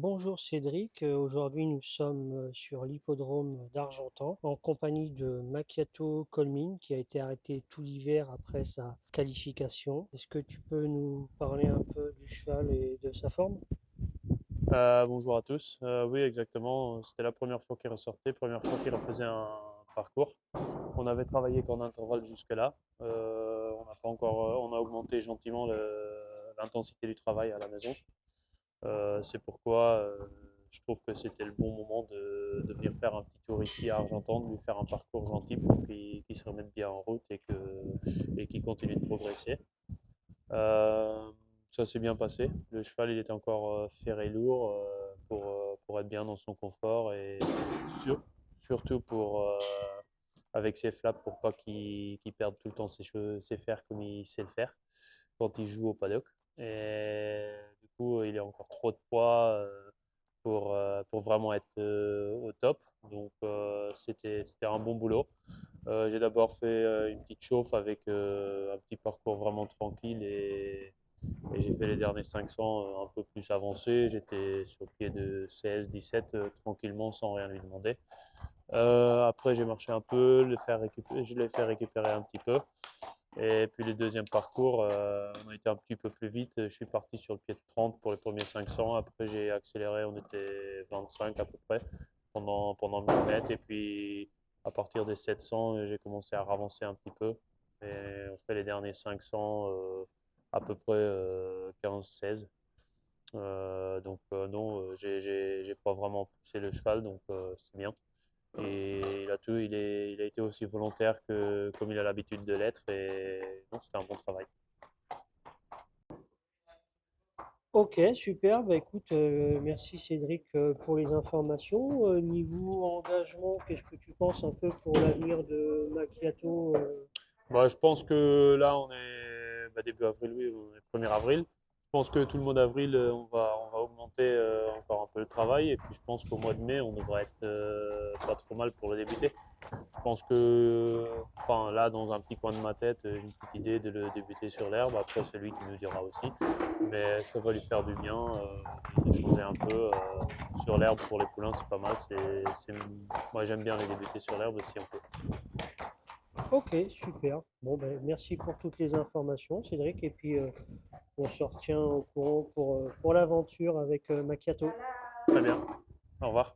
Bonjour Cédric, aujourd'hui nous sommes sur l'hippodrome d'Argentan en compagnie de Macchiato Colmine qui a été arrêté tout l'hiver après sa qualification. Est-ce que tu peux nous parler un peu du cheval et de sa forme? Bonjour à tous. Oui, exactement. C'était la première fois qu'il ressortait, première fois qu'il refaisait un parcours. On avait travaillé qu'en intervalle jusque-là. On n'a pas encore, on a augmenté gentiment l'intensité du travail à la maison. C'est pourquoi je trouve que c'était le bon moment de venir faire un petit tour ici à Argentan, de lui faire un parcours gentil pour qu'il se remette bien en route et qu'il continue de progresser. Euh, Ça s'est bien passé. Le cheval, il était encore ferré lourd pour être bien dans son confort et sur- surtout avec ses flaps pour pas qu'il perde tout le temps ses fers comme il sait le faire quand il joue au paddock. Et du coup, il est encore trop de poids pour vraiment être au top. Donc, c'était un bon boulot. J'ai d'abord fait une petite chauffe avec un petit parcours vraiment tranquille et j'ai fait les derniers 500 un peu plus avancés. J'étais sur le pied de 16, 17 tranquillement sans rien lui demander. Après, j'ai marché un peu, je l'ai fait récupérer un petit peu. Et puis le deuxième parcours, on a été un petit peu plus vite. Je suis parti sur le pied de 30 pour les premiers 500. Après, j'ai accéléré, on était 25 à peu près pendant 1000 mètres. Et puis, à partir des 700, j'ai commencé à ravancer un petit peu. Et on fait les derniers 500 à peu près 15-16. Donc, non, j'ai pas vraiment poussé le cheval, donc c'est bien. Et il a été aussi volontaire que comme il a l'habitude de l'être. Et non, c'était un bon travail. Ok, super. Bah, écoute, merci Cédric pour les informations. Niveau engagement, qu'est-ce que tu penses un peu pour l'avenir de Macchiato? Bah, je pense que là, on est début avril, oui, on est 1er avril. Je pense que tout le mois d'avril, on va augmenter encore un peu le travail. Et puis, je pense qu'au mois de mai, on devrait être pas trop mal pour le débuter. Je pense que, enfin, là, dans un petit coin de ma tête, j'ai une petite idée de le débuter sur l'herbe. Après, c'est lui qui nous dira aussi. Mais ça va lui faire du bien de changer un peu. Sur l'herbe pour les poulains, c'est pas mal. Moi, j'aime bien les débuter sur l'herbe si on peut. Ok, super. Bon, ben, merci pour toutes les informations, Cédric. Et puis, on se retient au courant pour l'aventure avec Macchiato. Très bien. Au revoir.